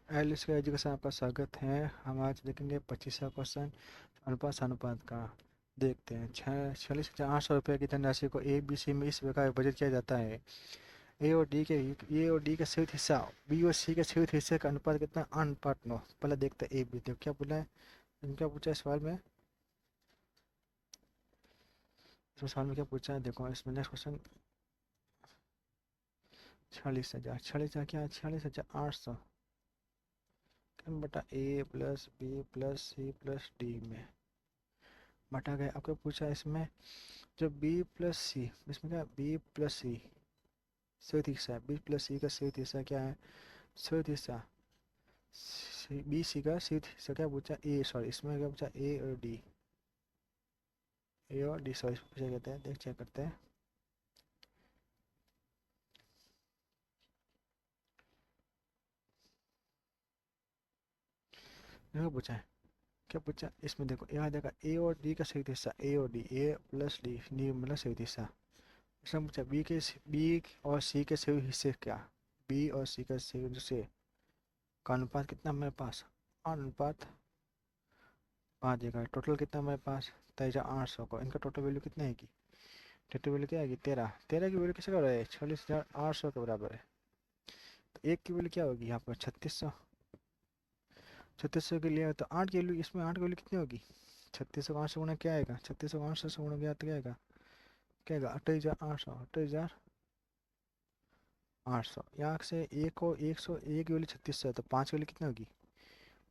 L square education आपका स्वागत है। हम आज देखेंगे 25वां क्वेश्चन अनुपात अनुपात का। देखते हैं। 46,800 रुपये की धनराशि को ए बी सी में इस प्रकार बजट किया जाता है। ए और डी के संयुक्त हिस्सा बी और सी के संयुक्त हिस्से का अनुपात कितना? अनुपात 9। पहले देखते हैं ए बी। देखो क्या बोला है, क्या पूछा है सवाल में। इसमें सवाल में क्या पूछा है, देखो इसमें नेक्स्ट क्वेश्चन। 46,000 क्या है? 46,800 बटा A plus B plus C plus D में बटा गया। आपको पूछा है इसमें जो बी प्लस सी, इसमें क्या बी प्लस सी संयुक्त हिस्सा है। बी प्लस सी का संयुक्त हिस्सा क्या है? संयुक्त हिस्सा बी सी का संयुक्त हिस्सा क्या पूछा? ए, सॉरी इसमें क्या पूछा? ए और डी। ए और डी सॉरी पूछा कहते हैं। देख चेक करते हैं। देखो पूछा है क्या पूछा इसमें। देखो यहाँ देखा ए और डी का संयुक्त हिस्सा ए और डी, ए प्लस डी, डी मतलब संयुक्त हिस्सा। इसमें पूछा बी और सी के संयुक्त हिस्से क्या? बी और सी का संयुक्त हिस्से का अनुपात कितना हमारे पास? अनुपात 5 देगा। टोटल कितना हमारे पास? 23,800 को इनका टोटल वैल्यू कितना है की? टोटल वैल्यू क्या आएगी? 13। 13 की वैल्यू किसके बराबर है? 46,800 के बराबर है। तो एक की वैल्यू क्या होगी यहाँ पर? 3600। 3600 के लिए तो 8 की वैल्यू, इसमें 8 की वैल्यू कितनी होगी? 3600 को 8 से गुणा क्या आएगा? 3600 को 8 से गुणा किया तो क्या आएगा? क्या आएगा? 28,800। 28,800 यहाँ से एक को 100, एक की वैल्यू 3600 है तो 5 की वैल्यू कितनी होगी?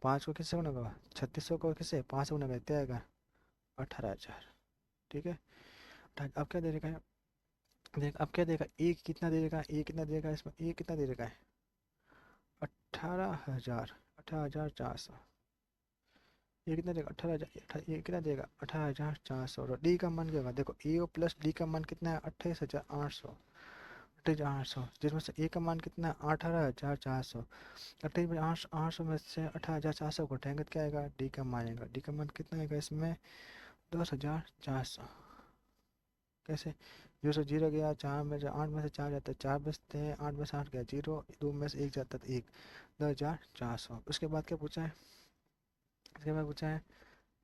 5 को किससे गुणा होगा? 3600 को किससे? 5 से गुणा करते क्या आएगा? 18,000। ठीक है। अब क्या दे रखा है? देख अब क्या देगा? एक कितना दे देगा? एक कितना देगा इसमें? एक कितना दे रखा है? 18,000। 18,400। ये कितना देगा? 18,000। ये कितना देगा? 18,400। और डी का मान क्या होगा? देखो ए प्लस डी का मान कितना है? 28,800। 28,800 जिसमें से ए का मान कितना है? 18,400। 28,800 में से 18,400 को उठाएंगे तो क्या आएगा? डी का मान आएगा। डी का मान कितना आएगा इसमें? 10,400। कैसे? जीरो से जीरो गया, 8 में से 4 जाता है, 4 बचते हैं, 8 में से 8 गया जीरो, 2 में से 1 जाता है 1। 10,400। उसके बाद क्या पूछा है? इसके बाद पूछा है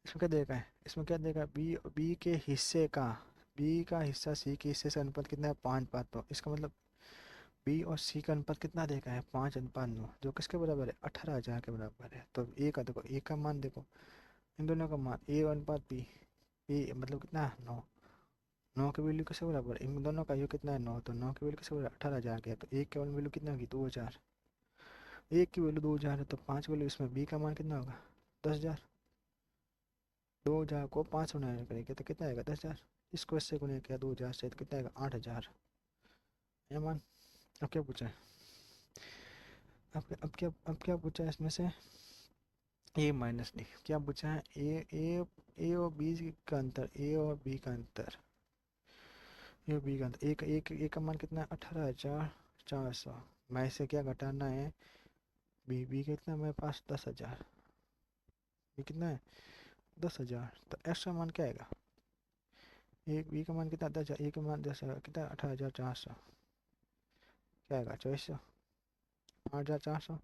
इसमें क्या देगा है? इसमें क्या देगा? बी बी के हिस्से का, बी का हिस्सा सी के हिस्से से अनुपात कितना है? 5:5। तो इसका मतलब बी और सी का अनुपात कितना देखा है? 5:9, जो किसके बराबर है? 18,000 के बराबर है। तो ए का देखो, ए का मान देखो, इन दोनों का मान ए अनुपात बी, ए मतलब कितना है? 9। 9 की वैल्यू किसके बराबर है? इन दोनों का योग कितना है? 9। तो 9 की वैल्यू किसके बराबर? 18,000 के है। तो एक की वैल्यू कितना होगी? 2,000। एक की वैल्यू 2,000 है तो 5 वैल्यू इसमें बी का मान कितना होगा? 10,000। 2,000 को 5 गुना करेंगे तो कितना आएगा? 10,000। इसको इससे गुना किया 2,000 से तो कितना आएगा? 8,000। ये मान। अब क्या पूछा है? अब क्या पूछा है इसमें से? ए माइनस डी। क्या पूछा है? ए और बी का अंतर, ए और बी का अंतर, ए और बी का अंतर। एक का मान कितना है? 18,400। मैं इसे क्या घटाना है? बी कितना है मेरे पास? 10,000। ये कितना है? 10,000। तो एक्स्ट्रा मान क्या आएगा? एक बी का मान कितना? 10,000। ए का मान 10,000 कितना? 18,400। क्या आएगा? 2400। 8,400।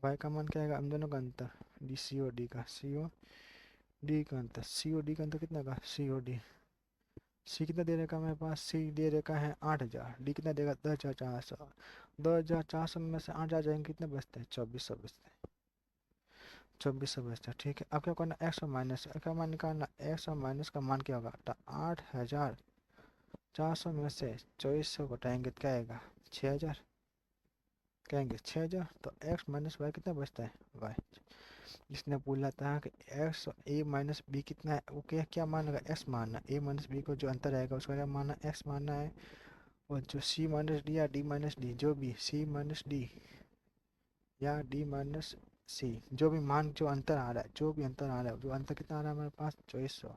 वाई का मान क्या आएगा? इन दोनों का अंतर, डी सी ओ डी का, सी ओ डी का अंतर, सी ओ डी का अंतर कितना का? सी ओ डी, सी कितना दे रखा है मेरे पास? सी दे रखा है 8,000। डी कितना देगा? 10,400। 10,400 में से 8,000 जाएंगे कितने बचते हैं? 2,400 बचते हैं। 2,400 बचता है। ठीक है। अब क्या करना? एक्स और माइनस का मान निकालना। एक्स और माइनस का मान क्या होगा? तो 8,400 में से 2,400 घटाएंगे तो क्या आएगा? 6,000। कहेंगे 6,000। तो एक्स माइनस वाई कितना बचता है? वाई। जिसने बोला था कि एक्स ए माइनस बी कितना है, वो क्या क्या मानेगा? एक्स मानना। ए माइनस बी को जो अंतर आएगा उसका क्या मानना? एक्स मानना है। और जो सी माइनस डी या डी माइनस डी, जो भी सी माइनस डी या डी माइनस सी, जो भी मान, जो अंतर आ रहा है, जो भी अंतर आ रहा है, जो अंतर कितना आ रहा है हमारे पास? 2,400।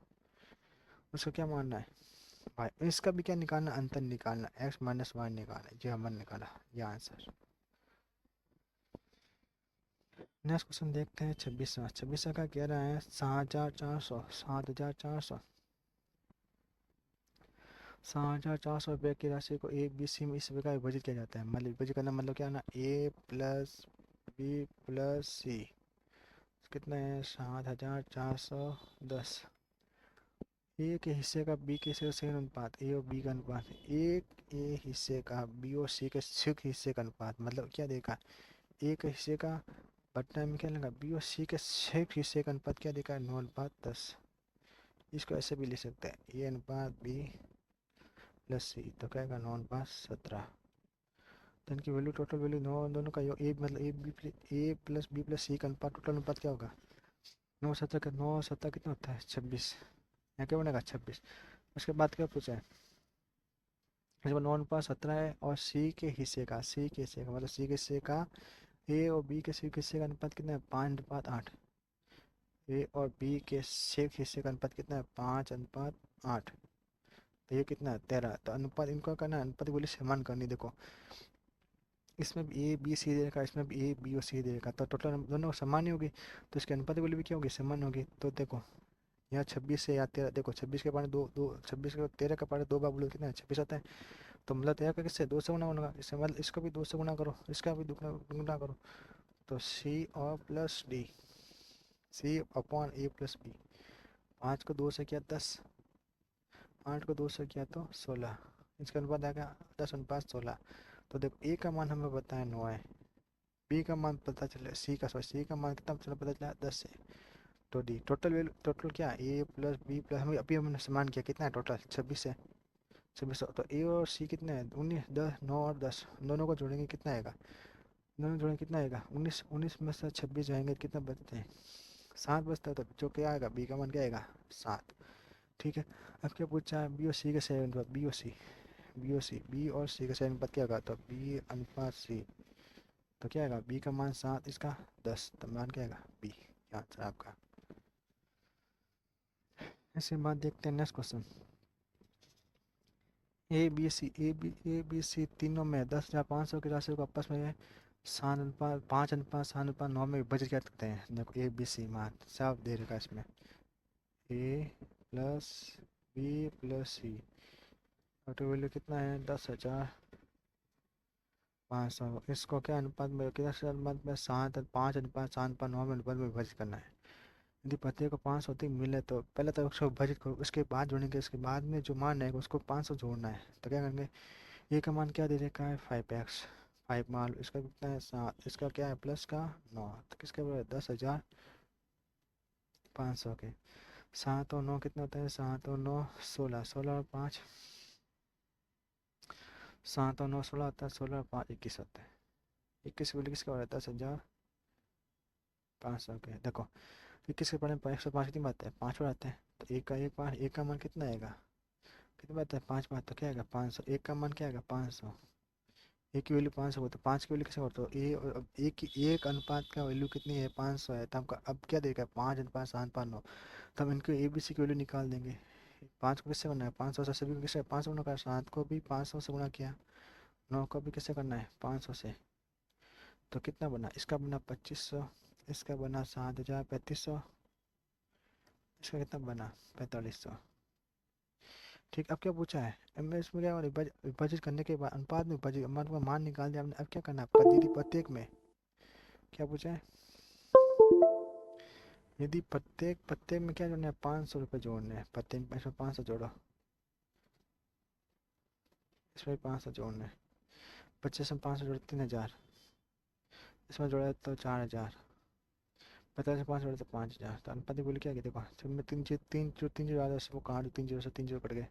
उसको क्या मानना है? भाई इसका भी क्या निकालना? अंतर निकालना। एक्स माइनस वाई निकालना। जो हमने निकाला ये आंसर। नेक्स्ट क्वेश्चन देखते हैं 26वां। 26वां का कह रहा है 7,400, 7,400, 7,400 रुपये की राशि को ए बी सी में इस प्रकार विभाजित किया जाता है। मतलब विभाजित करना मतलब क्या ना? ए प्लस बी प्लस सी कितना है 7410। ए के हिस्से का बी के हिस्से का सेकंड अनुपात ए और बी का अनुपात एक ए हिस्से का बी और सी के संयुक्त हिस्से का अनुपात मतलब क्या देखा ए के हिस्से का बट्टा में क्या लगा बी और सी के संयुक्त हिस्से का अनुपात क्या देखा 9:10। इसको ऐसे भी लिख सकते हैं ए अनुपात बी प्लस सी तो क्या होगा 9:17। तो इनकी वैल्यू टोटल वैल्यू दोनों का योग ए मतलब ए प्लस बी प्लस सी का अनुपात टोटल अनुपात क्या होगा 9:17 का 9:17 कितना होता है 26। यहाँ क्या बनेगा 26। उसके बाद क्या पूछा है इसमें 9:17 है और सी के हिस्से का मतलब सी के हिस्से का ए और बी के सी के हिस्से का अनुपात कितना है 5:8। ए और बी के सी के हिस्से का अनुपात कितना है 5:8। तो ये कितना है 13। तो अनुपात इनको करना है अनुपात बोली समान करनी देखो इसमें भी ए बी सी दे रखा इसमें भी ए बी और सी दे रखा तो टोटल दोनों समान ही होगी तो इसके अनुपात बोली भी क्या होगी समान होगी। तो देखो यहाँ 26 से या 13 देखो 26 के पारे दो दो 26 के 13 के पारे दो बार बोलो कितना है 26 आता है। तो मतलब 13 का किससे 2 से गुना होगा इससे मतलब इसका भी 2 से गुना करो इसका भी गुना गुना करो। तो सी और प्लस डी सी अपॉन ए प्लस बी 5 को 2 से किया 10 8 को 2 से किया तो 16 इसका अनुपात आ गया 10:16। तो देखो ए का मान हमें बताया 9 है बी का मान पता चले सी का मान कितना चला पता चला 10 है। तो डी टोटल वैल्यू टोटल क्या ए प्लस बी प्लस हमें अभी हमने समान किया कितना है टोटल 26 है 26। तो ए और सी कितने हैं 19 10 9 और 10 दोनों को जोड़ेंगे कितना आएगा दोनों जोड़ेंगे कितना आएगा 19 19 में से 26 जाएंगे कितना बचते हैं 7 बचता है। तो जो क्या आएगा बी का मान क्या आएगा 7। ठीक है। अब क्या पूछा है बी और सी के सेवन अनुपात बी और सी का सेवन अनुपात क्या होगा तो बी अनुपात सी तो क्या आएगा बी का मान 7 इसका 10 तो मान क्या आएगा बी आंसर आपका। इसके बाद देखते हैं next question A B C तीनों में 10,500 की राशि को आपस में 5:7:9 में विभाजित कर सकते हैं। देखो ए बी सी मान साफ दे रखा है इसमें ए प्लस बी प्लस सी टोटल वैल्यू कितना है 10,500। इसको क्या अनुपात में कितना से अनुपात में 5:5:7:9 में अनुपात में विभाजित करना है। यदि प्रत्येक को 500 अधिक मिले तो पहले तो उसको विभाजित करो उसके बाद जोड़ेंगे उसके बाद में जो मान आएगा उसको 500 जोड़ना है। तो क्या करेंगे ए का मान क्या दे रखा है 5x 5 मान इसका कितना है 7 इसका क्या है प्लस का 9 तो किसके बराबर 10,500 के 7 और 9 कितना होता है 7 और 9 16 16 और 5 7 और 9 16 होता है 16 और 5 21 होता है 21 बोले किसका बराबर 10,500 के। देखो 21 के पढ़े 105 कितनी बात है 5 बार आते हैं तो एक का मान कितना आएगा कितनी बात है 5 बार तो क्या आएगा 500 एक का मान क्या आएगा 500 एक की वैल्यू 500 तो 5 की वैल्यू कैसे करते हो ए और अब एक की एक अनुपात का वैल्यू कितनी है 500 है तो हमका अब क्या देगा 5:7:9 तो हम इनको ए बी सी की वैल्यू निकाल देंगे 5 को किससे करना है 500 से सभी को किससे 500 गुना कर 7 को भी 500 से गुना किया 9 को भी किससे करना है 500 से। तो कितना बना इसका बना 2500 इसका बना 7,3500 इसका कितना बना 4500। ठीक अब क्या पूछा है अब इसमें क्या विभाजित करने के बाद अनुपात में विभाजित अनुपात का मान निकाल दिया हमने। अब क्या करना है यदि प्रत्येक में क्या पूछा है यदि प्रत्येक प्रत्येक में क्या जोड़ना है 500 रुपये जोड़ने हैं प्रत्येक में इसमें 500 जोड़ो इसमें 500 जोड़ने हैं 25 में 500 जोड़े 3,000 इसमें जोड़ा तो 4,000 50 में 500 जोड़े तो 5,000। तो अनुपात बोले क्या देखो जब मैं तीन जीरो आधा वो कहाँ 3 जीरो से 3 जीरो कट गए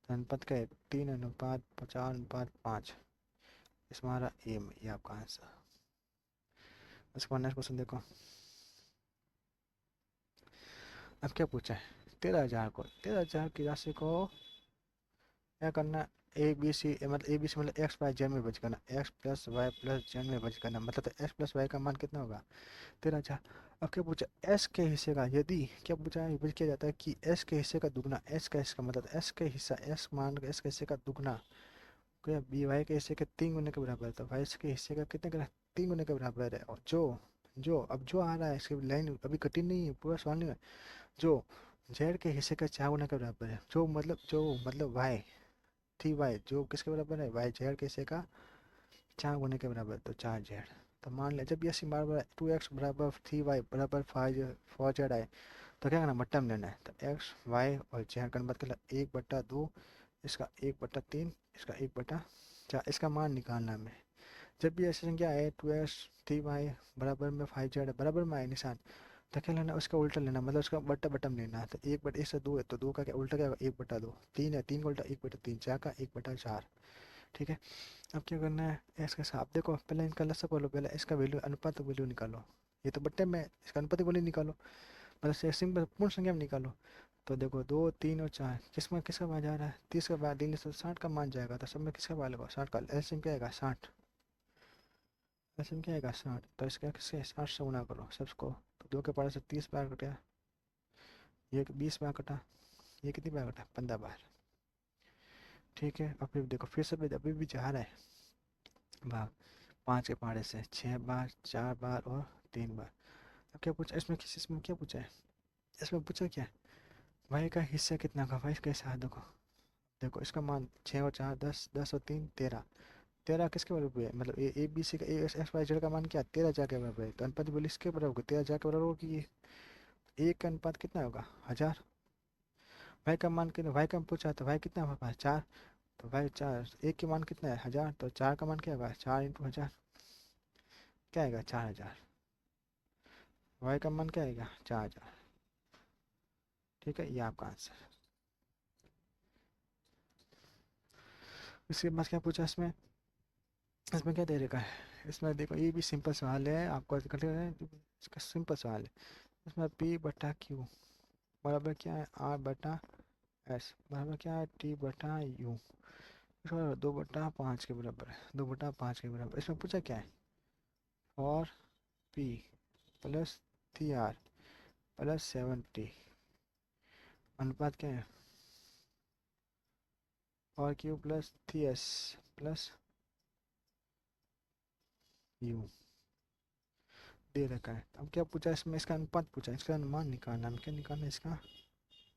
तो अनुपात क्या है 3:4:5 इसमें हमारा एम ये आपका आंसर। उसके बाद नेक्स्ट क्वेश्चन देखो अब क्या पूछा है 13,000 की राशि को क्या करना ए बी सी मतलब एक्स वाई जेड में विभाजित करना X plus Y plus Z में विभाजित करना मतलब तो एक्स प्लस वाई का मान कितना होगा 13,000। अब क्या पूछा एस के हिस्से का यदि क्या पूछा है विभाजित किया जाता है कि एस के हिस्से का दुगना एस का इसका मतलब एस के हिस्सा एस मान एस के हिस्से का दुगना क्या बी वाई के हिस्से के 3 गुने के बराबर है तो वाई के हिस्से का कितने का 3 गुने के बराबर है। और जो जो अब जो आ रहा है इसकी लाइन अभी कठिन नहीं है पूरा सवाल नहीं है जो जेड के हिस्से का 4 गुने के बराबर है जो मतलब वाई थी वाई जो किसके बराबर है वाई जेड के हिस्से का 4 गुने के बराबर तो 4 जेड तो मान लिया जब ये सी बराबर 2x बराबर 3y बराबर 4z आए तो क्या करना, बट्टा में लेना है। तो एक्स वाई और जेड का मतलब 1/2, इसका 1/3, इसका 1/4, इसका मान निकालना है हमें। जब भी ऐसी संख्या है 2x 3y बराबर में 5z बराबर में आए निशान, तो क्या लेना, उसका उल्टा लेना, मतलब उसका बट्टा बट्टा में लेना है। तो 1/2 है तो 2 का क्या उल्टा क्या होगा, 1/2। 3 है, 3 का उल्टा 1/3, 4 का 1/4। ठीक है। अब क्या करना है, इसके साथ देखो, पहले इनका लसा बोलो, पहले इसका वैल्यू अनुपात वैल्यू निकालो। ये तो बट्टे में, इसका अनुपात वैल्यू निकालो, मतलब से सिंपल पूर्ण संख्या में निकालो। तो देखो 2 3 और 4 किसमें किसका मान जा रहा है, 30 का बाद दिन से 60 का मान जाएगा। तो सब में किसका मान लगेगा, 60 का। एलसीएम क्या आएगा, 60। एलसीएम क्या आएगा, 60। तो इसका किससे 60 से गुणा करो सबको। तो 2 के पारे से 30 बार कटा, ये 20 बार कटा, ये कितनी बार कटा, 15 बार। ठीक है। और फिर देखो फिर से अभी भी जा रहा है भाग, 5 के पारे से 6 बार, 4 बार और 3 बार। अब क्या पूछा इसमें, किस इसमें क्या पूछा है, इसमें पूछा क्या है, भाई का हिस्सा कितना का, भाई कैसा है। देखो देखो इसका मान 6 और 4 10, 10 और 3 13। 13 किसके बराबर है, मतलब ए बी सी का ए एक्स वाई जेड का मान क्या, 13 जा के बराबर है। तो अनुपात बोले इसके बराबर होगा, 13 जा के बराबर होगी ये। एक का अनुपात कितना होगा, 1000। भाई का मान कितना, भाई का पूछा तो भाई कितना हमारे पास 4। तो भाई 4, एक के मान कितना है 1000, तो 4 का मान क्या होगा, 4 इंटू 1000 क्या आएगा, 4000। वाई का मान क्या आएगा, 4000। ठीक है, ये आपका आंसर। इसके बाद क्या पूछा इसमें, इसमें क्या दे रखा है, इसमें देखो ये भी सिंपल सवाल है, आपको इसका सिंपल सवाल है। इसमें P/Q बराबर क्या है, R/S बराबर क्या है, T/U। इसका 2/5 के बराबर है, 2/5 के बराबर। इसमें पूछा क्या है, for P plus 3R plus 7T अनुपात क्या है, for Q plus 3S plus U दे रखा है। अब क्या पूछा इसमें, इसका अनुपात पूछा, इसका अनुमान निकालना, हम क्या निकालना, इसका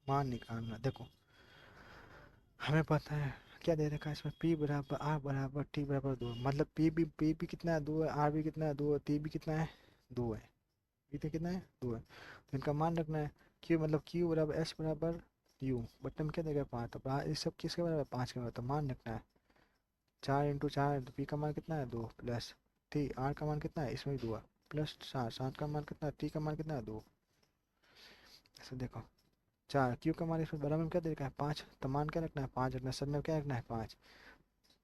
मान निकालना। देखो हमें पता है क्या दे रखा है इसमें, P बराबर R बराबर T बराबर 2, मतलब P भी कितना है 2 है, R भी कितना है 2 है, T भी कितना है 2 है, P तो कितना है 2 है। तो इनका मान रखना है। Q मतलब Q बराबर S बराबर U, बटन क्या देगा 5, तो इस सब किसके बराबर 5 के बराबर, तो मान रखना है 4 इंटू 4, तो P का मान कितना है 2 प्लस T R का मान कितना है, इसमें भी 2 है, प्लस 7 का मान कितना है, T का मान कितना है 2। ऐसे देखो 4 Q का मान इसमें बराबर में क्या दे रखा है 5, तो मान क्या रखना है 5 रखना है, सब में क्या रखना है 5।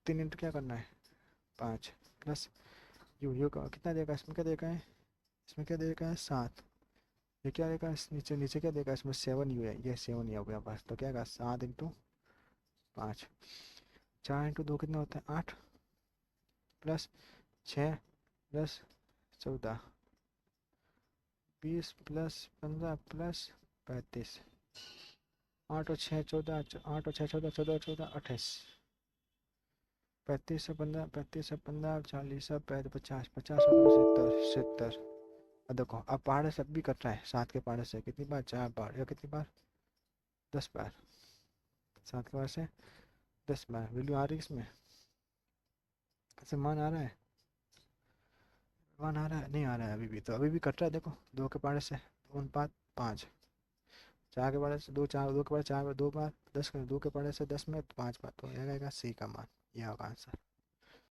3 इंटू क्या करना है 5 प्लस यू का कितना देगा, इसमें क्या देगा है, इसमें क्या देगा है 7। ये क्या देगा नीचे नीचे क्या देगा, इसमें 7U है, ये 7 ही हो गया बस। तो क्या होगा 7 इंटू 5, 4 इंटू 2 कितना होता है 8 प्लस 6 प्लस 14 20 प्लस 15 प्लस 35, 8 और 6 14, 8 और 6 14, 14 और 14 28, 35 से 15, 35 से 15 40 से 50, 50 और 70 70। अब देखो अब पहाड़ से भी कट रहा है, 7 के पहाड़ से कितनी बार 4 बार, या कितनी बार 10 बार, 7 के पहाड़ से 10 बार। वैल्यू आ रही है इसमें, ऐसे मान आ रहा है, मान आ रहा है, नहीं आ रहा है अभी भी, तो अभी भी कट रहा है। देखो 2 के पहाड़ से 5, 4 के पहाड़ से 2, 4 2 के पहाड़ 4 बार 2 बार, 10 के 2 के पहाड़ से 10 में 5 बार, तो आएगा सी का मान, यह होगा आंसर।